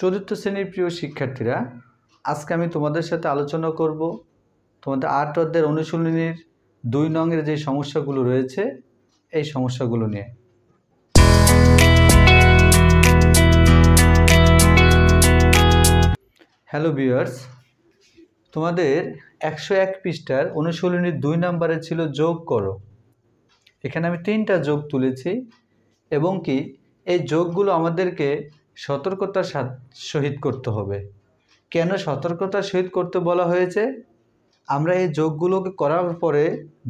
চতুর্থ শ্রেণীর প্রিয় শিক্ষার্থীরা, আজকে আমি তোমাদের সাথে আলোচনা করব তোমাদের ৮ অধ্যায়ের অনুশীলনীর ২ নংয়ের যে সমস্যাগুলো রয়েছে এই সমস্যাগুলো নিয়ে। হ্যালো ভিউয়ার্স, তোমাদের ১০১ পৃষ্ঠার অনুশীলনীর ২ নম্বরে ছিল যোগ করো। এখানে আমি ৩টা যোগ তুলেছি এবং কি এই যোগগুলো আমাদেরকে সতর্কতার সহিত করতে হবে। কেন সতর্কতার সহিত করতে বলা হয়েছে? আমরা এই যোগগুলোকে করার পরে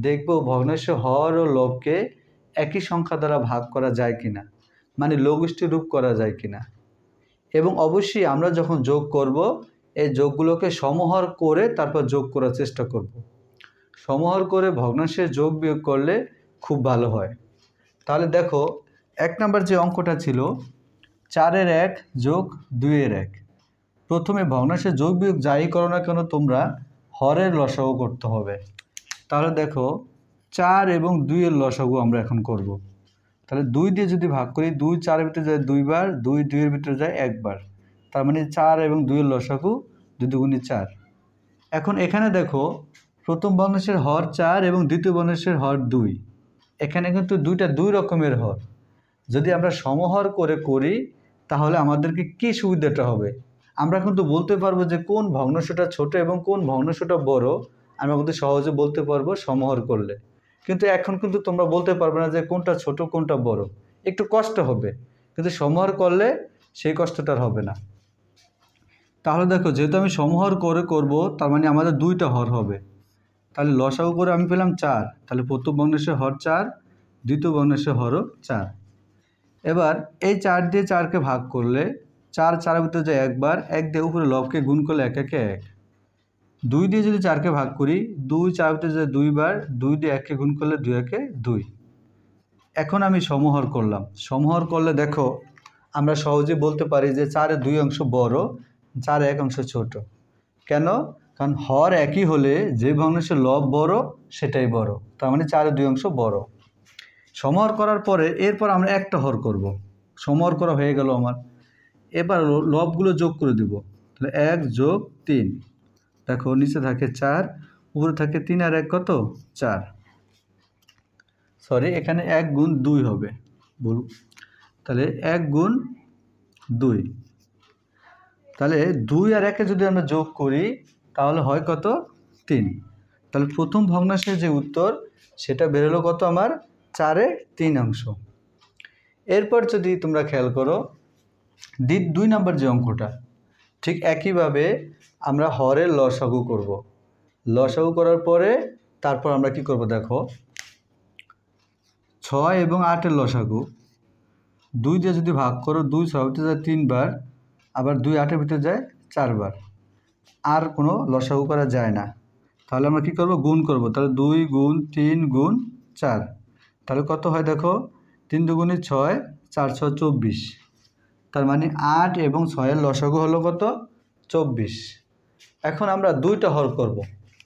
দেখব ভগ্নাংশ হর ও লবকে একই সংখ্যা দ্বারা ভাগ করা যায় কিনা, মানে লঘিষ্ঠ রূপ করা যায় কিনা। এবং অবশ্যই আমরা যখন যোগ করব এই যোগগুলোকে সমহর করে তারপর যোগ করার চেষ্টা করব। সমহর করে ভগ্নাংশের যোগ বিয়োগ করলে খুব ভালো হয়। তাহলে দেখো, ১ নম্বর যে অঙ্কটা ছিল ৪-এর ১ যোগ ২-এর ১। প্রথমে ভগ্নাংশের যোগ বিয়োগ যাই করো না কেন তোমরা হরের লসাগু করতে হবে। তাহলে দেখো ৪ এবং ২-এর লসাগু আমরা এখন করব। তাহলে ২ দিয়ে যদি ভাগ করি, ২ ৪-এর ভিতরে যায় ২ বার, ২ ২-এর ভিতরে যায় ১ বার। তার মানে ৪ এবং ২-এর লসাগু ২ দুগুণে ৪। এখন এখানে দেখো প্রথম ভগ্নাংশের হর ৪ এবং দ্বিতীয় ভগ্নাংশের হর ২। এখানে কিন্তু দুইটা দুই রকমের হর। যদি আমরা সমহর করে করি তাহলে আমাদেরকে কি সুবিধাটা হবে? আমরা কিন্তু বলতে পারবো যে কোন ভগ্নাংশটা ছোট এবং কোন ভগ্নাংশটা বড়, আমরা কিন্তু সহজে বলতে পারবো সমহর করলে। কিন্তু এখন কিন্তু তোমরা বলতে পারবে না যে কোনটা ছোট কোনটা বড়, একটু কষ্ট হবে। কিন্তু সমহর করলে সেই কষ্টটা আর হবে না। তাহলে দেখো, যেহেতু আমি সমহর করে করব তার মানে আমাদের দুইটা হর হবে। তাহলে লসাগু করে আমি পেলাম ৪। তাহলে প্রথম ভগ্নাংশের হর ৪, দ্বিতীয় ভগ্নাংশের হরও ৪। এবার এই ৪ দিয়ে ৪কে ভাগ করলে ৪ ৪-এর ভিতরে যায় ১ বার, ১ দিয়ে উপরে লবকে গুণ করলে ১ একে ১। ২ দিয়ে যদি ৪কে ভাগ করি, ২ ৪-এর ভিতরে যায় ২ বার, ২ দিয়ে ১কে গুণ করলে ২ একে ২। এখন আমি সমহর করলাম। সমহর করলে দেখো আমরা সহজে বলতে পারি যে ৪-এর ২ অংশ বড়, ৪-এর ১ অংশ ছোট। কেন? কারণ হর একই হলে যে ভগ্নাংশের লব বড় সেটাই বড়, তার মানে ৪-এর ২ অংশ বড়। সমহর করার পরে এরপর আমরা একটা হর করব। সমহর করা হয়ে গেল আমার। এবার লবগুলো যোগ করে দেব। তাহলে ১ যোগ ৩, দেখো নিচে থাকে ৪, উপরে থাকে ৩ আর ১ কত? ৪। সরি, এখানে ১ গুণ ২ হবে, বলু। তাহলে ১ গুণ ২। তাহলে ২ আর ১-এ যদি আমরা যোগ করি তাহলে হয় কত? ৩। তাহলে প্রথম ভগ্নাংশের যে উত্তর সেটা বেরোলো কত আমার? ৪-এর ৩ অংশ। এরপর যদি তোমরা খেয়াল করো ২ নম্বর যে অঙ্কটা, ঠিক একইভাবে আমরা হরের লসাগু করব। লসাগু করার পরে তারপর আমরা কি করব দেখো, ৬ এবং ৮-এর লসাগু ২ দিয়ে যদি ভাগ করো, ২ ৬-এর ভিতরে যায় ৩ বার, আবার ২ ৮-এর ভিতরে যায় ৪ বার। আর কোনো লসাগু করা যায় না। তাহলে আমরা কি করব? গুণ করব। তাহলে ২ গুণ ৩ গুণ ৪। তাহলে কত হয় দেখো, ৩ দুগুণে ৬, ৪ ৬ ২৪। তার মানে ৮ এবং ৬-এর লসাগু হলো কত? ২৪। এখন আমরা দুইটা হর করব,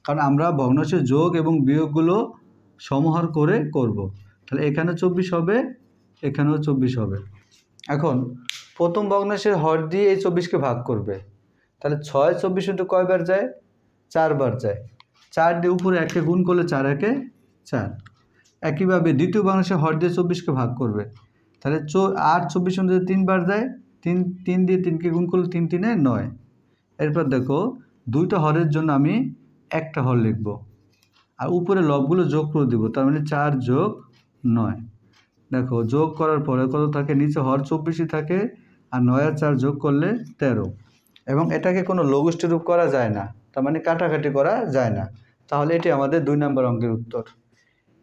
কারণ আমরা ভগ্নাংশের যোগ এবং বিয়োগগুলো সমহর করে করব। তাহলে এখানে ২৪ হবে, এখানেও ২৪ হবে। এখন প্রথম ভগ্নাংশের হর দিয়ে এই ২৪কে ভাগ করবে। তাহলে ৬ ২৪ ইন্টু কয়বার যায়? ৪ বার যায়। ৪ দিয়ে উপরে ১কে গুণ করলে ৪ একে ৪। একইভাবে দ্বিতীয় ভগ্নাংশের হর দিয়ে ২৪কে ভাগ করবে। তাহলে ৮ ২৪ ইন্টু ৩ বার যায়, ৩ দিয়ে ৩কে গুণ করলে ৩ ৩-এ ৯। এরপর দেখো দুইটা হরের জন্য আমি একটা হর লিখব, আর উপরে লবগুলো যোগ করে দেবো। তার মানে ৪ যোগ ৯। দেখো যোগ করার পরে কত থাকে? নিচে হর ২৪ই থাকে, আর ৯ আর ৪ যোগ করলে ১৩। এবং এটাকে কোনো লঘিষ্ঠ রূপ করা যায় না, তার মানে কাটাকাটি করা যায় না। তাহলে এটি আমাদের ২ নম্বর অঙ্কের উত্তর।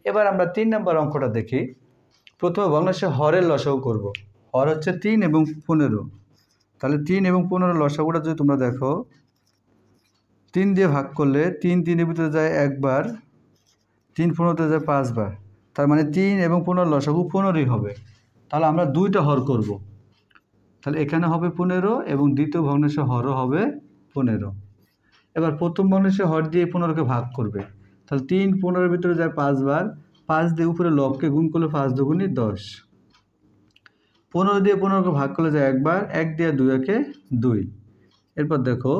এবার আমরা ৩ নম্বর অঙ্কটা দেখি। প্রথমে ভগ্নাংশের হরের লসাগু করব। হর হচ্ছে ৩ এবং ১৫। তাহলে ৩ এবং ১৫ লসাগুটা যদি তোমরা দেখো, ৩ দিয়ে ভাগ করলে ৩ ৩-এর ভিতরে যায় ১ বার, ৩ ১৫-তে যায় ৫ বার। তার মানে ৩ এবং ১৫ লসাগু ১৫ই হবে। তাহলে আমরা দুইটা হর করব। তাহলে এখানে হবে ১৫ এবং দ্বিতীয় ভগ্নাংশের হরও হবে ১৫। এবার প্রথম ভগ্নাংশের হর দিয়ে ১৫কে ভাগ করবে। তাহলে ৩ ১৫-এর ভিতরে যায় ৫ বার, ৫ দিয়ে উপরে লবকে গুণ করলে ৫ দুগুণে ১০। 15 দিয়ে 15কে ভাগ করলে যায় একবার, 1 দিয়ে 2 একে 2। এরপর দেখো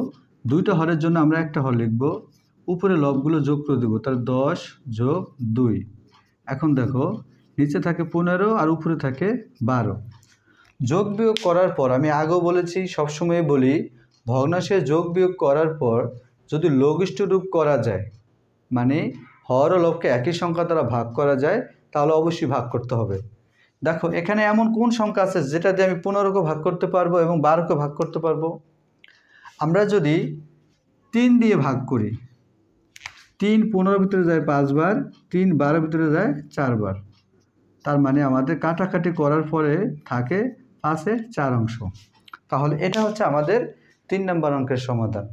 2টা হরের জন্য আমরা একটা হর লিখব, উপরে লবগুলো যোগ করে দেবো, তাহলে 10 যোগ 2। এখন দেখো নিচে থাকে 15 আর উপরে থাকে 12। যোগ বিয়োগ করার পর আমি আগেও বলেছি, সবসময় বলি, ভগ্নাংশে যোগ বিয়োগ করার পর যদি লঘিষ্ঠ রূপ করা যায়, মানে হর ও লবকে একই সংখ্যা দ্বারা ভাগ করা যায়, তাহলে অবশ্যই ভাগ করতে হবে। দেখো এখানে এমন কোন সংখ্যা আছে যেটা দিয়ে আমি 15কে ভাগ করতে পারবো এবং 12কে ভাগ করতে পারবো? আমরা যদি 3 দিয়ে ভাগ করি, 3 15 ভিতরে যায় 5 বার, 3 12 ভিতরে যায় 4 বার। তার মানে আমাদের কাটাকাটি করার পরে থাকে 5-এ 4 অংশ। তাহলে এটা হচ্ছে আমাদের 3 নম্বর অঙ্কের সমাধান।